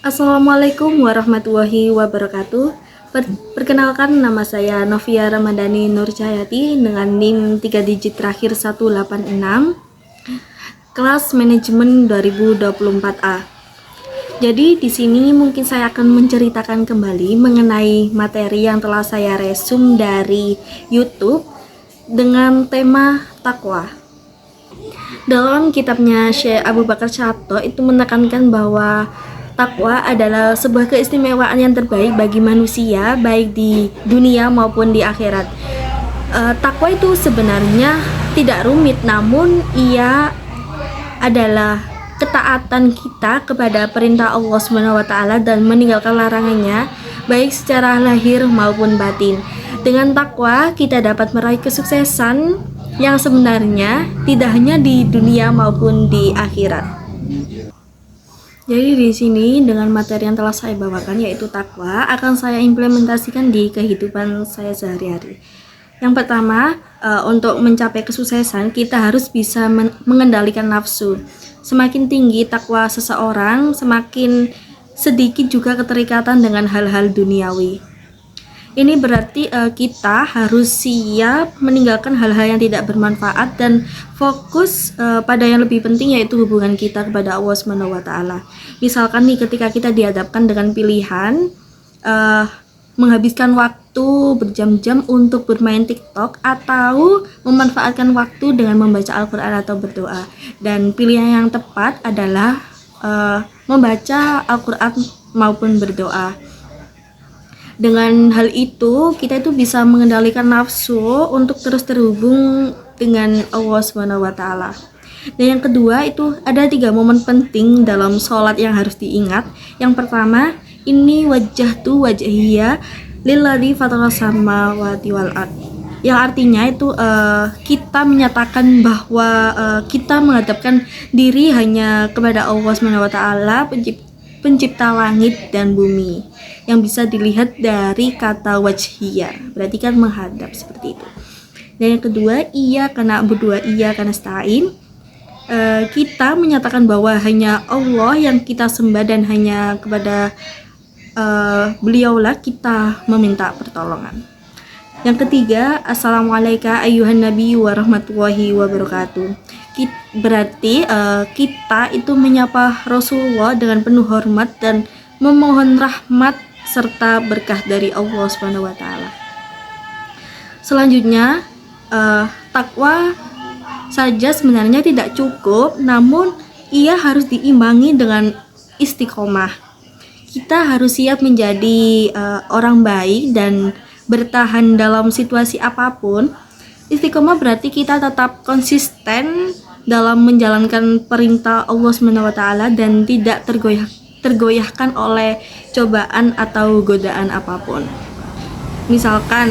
Assalamualaikum warahmatullahi wabarakatuh. Perkenalkan, nama saya Novia Ramadhani Nurcahyati dengan NIM 3 digit terakhir 186, kelas manajemen 2024A. Jadi di sini mungkin saya akan menceritakan kembali mengenai materi yang telah saya resum dari YouTube dengan tema takwa. Dalam kitabnya Syekh Abu Bakar Syato itu menekankan bahwa takwa adalah sebuah keistimewaan yang terbaik bagi manusia, baik di dunia maupun di akhirat. Takwa itu sebenarnya tidak rumit, namun ia adalah ketaatan kita kepada perintah Allah SWT dan meninggalkan larangannya, baik secara lahir maupun batin. Dengan takwa, kita dapat meraih kesuksesan yang sebenarnya tidak hanya di dunia maupun di akhirat. Jadi di sini dengan materi yang telah saya bawakan yaitu takwa akan saya implementasikan di kehidupan saya sehari-hari. Yang pertama, untuk mencapai kesuksesan kita harus bisa mengendalikan nafsu. Semakin tinggi takwa seseorang, semakin sedikit juga keterikatan dengan hal-hal duniawi. Ini berarti kita harus siap meninggalkan hal-hal yang tidak bermanfaat dan fokus pada yang lebih penting, yaitu hubungan kita kepada Allah SWT. Misalkan nih, ketika kita dihadapkan dengan pilihan menghabiskan waktu berjam-jam untuk bermain TikTok atau memanfaatkan waktu dengan membaca Al-Quran atau berdoa, dan pilihan yang tepat adalah membaca Al-Quran maupun berdoa. Dengan hal itu, kita itu bisa mengendalikan nafsu untuk terus terhubung dengan Allah SWT. Dan yang kedua itu ada 3 momen penting dalam sholat yang harus diingat. Yang pertama, ini wajjahtu wajhiyya lilladzi fataras samawati wal ard. Yang artinya itu kita menyatakan bahwa kita menghadapkan diri hanya kepada Allah SWT, pencipta langit dan bumi, yang bisa dilihat dari kata wajhiyah, berarti kan menghadap, seperti itu. Dan yang kedua, iya karena berdua, iya karena stain, kita menyatakan bahwa hanya Allah yang kita sembah dan hanya kepada beliaulah kita meminta pertolongan. Yang ketiga, assalamualaikum ayyuhan nabi warahmatullahi wabarakatuh. Berarti kita itu menyapa Rasulullah dengan penuh hormat dan memohon rahmat serta berkah dari Allah SWT. Selanjutnya, takwa saja sebenarnya tidak cukup, namun ia harus diimbangi dengan istiqomah. Kita harus siap menjadi orang baik dan bertahan dalam situasi apapun. Istiqomah berarti kita tetap konsisten dalam menjalankan perintah Allah SWT dan tidak tergoyahkan oleh cobaan atau godaan apapun. Misalkan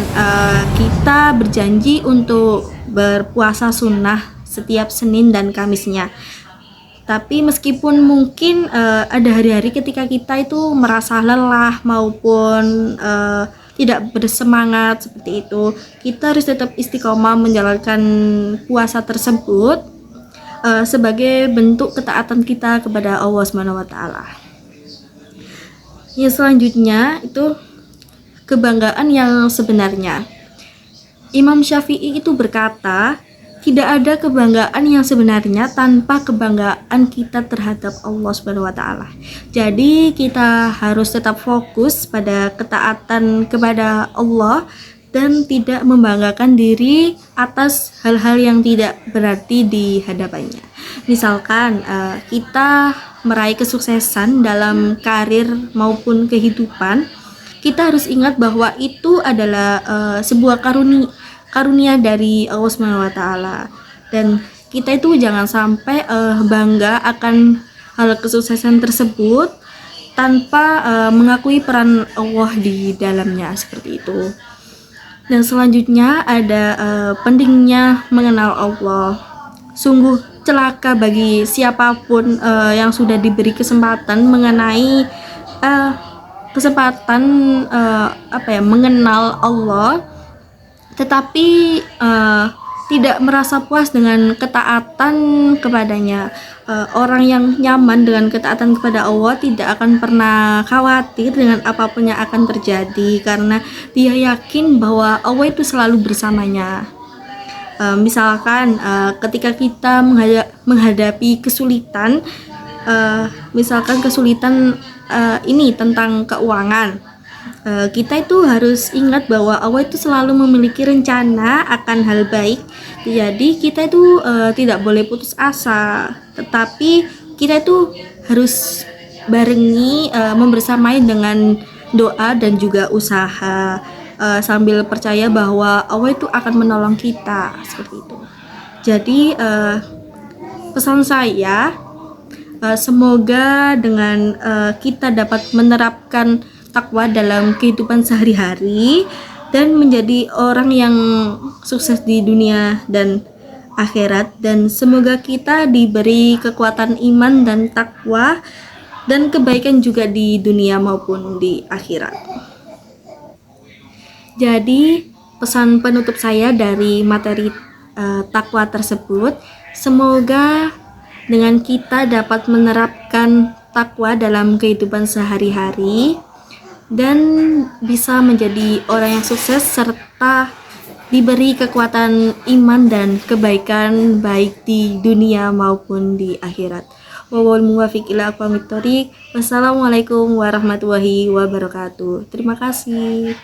kita berjanji untuk berpuasa sunnah setiap Senin dan Kamisnya, tapi meskipun mungkin ada hari-hari ketika kita itu merasa lelah maupun tidak bersemangat seperti itu, kita harus tetap istiqomah menjalankan puasa tersebut sebagai bentuk ketaatan kita kepada Allah SWT. Yang selanjutnya itu kebanggaan yang sebenarnya. Imam Syafi'i itu berkata, tidak ada kebanggaan yang sebenarnya tanpa kebanggaan kita terhadap Allah SWT. Jadi kita harus tetap fokus pada ketaatan kepada Allah dan tidak membanggakan diri atas hal-hal yang tidak berarti di hadapannya. Misalkan kita meraih kesuksesan dalam karir maupun kehidupan, kita harus ingat bahwa itu adalah sebuah karunia dari Allah SWT, dan kita itu jangan sampai bangga akan hal kesuksesan tersebut tanpa mengakui peran Allah di dalamnya, seperti itu. Dan selanjutnya ada pentingnya mengenal Allah. Sungguh celaka bagi siapapun yang sudah diberi kesempatan mengenai mengenal Allah, tetapi tidak merasa puas dengan ketaatan kepadanya. Orang yang nyaman dengan ketaatan kepada Allah tidak akan pernah khawatir dengan apapun yang akan terjadi, karena dia yakin bahwa Allah itu selalu bersamanya. Misalkan ketika kita menghadapi kesulitan, misalkan kesulitan ini tentang keuangan, kita itu harus ingat bahwa Allah itu selalu memiliki rencana akan hal baik. Jadi kita itu tidak boleh putus asa, tetapi kita itu harus barengi, membersamai dengan doa dan juga usaha, sambil percaya bahwa Allah itu akan menolong kita, seperti itu. Jadi pesan saya, semoga dengan kita dapat menerapkan takwa dalam kehidupan sehari-hari dan menjadi orang yang sukses di dunia dan akhirat, dan semoga kita diberi kekuatan iman dan takwa dan kebaikan juga di dunia maupun di akhirat. Jadi pesan penutup saya dari materi takwa tersebut, semoga dengan kita dapat menerapkan takwa dalam kehidupan sehari-hari dan bisa menjadi orang yang sukses serta diberi kekuatan iman dan kebaikan baik di dunia maupun di akhirat. Wallahul muwaffiq ila aqwamit thoriq. Wassalamualaikum warahmatullahi wabarakatuh. Terima kasih.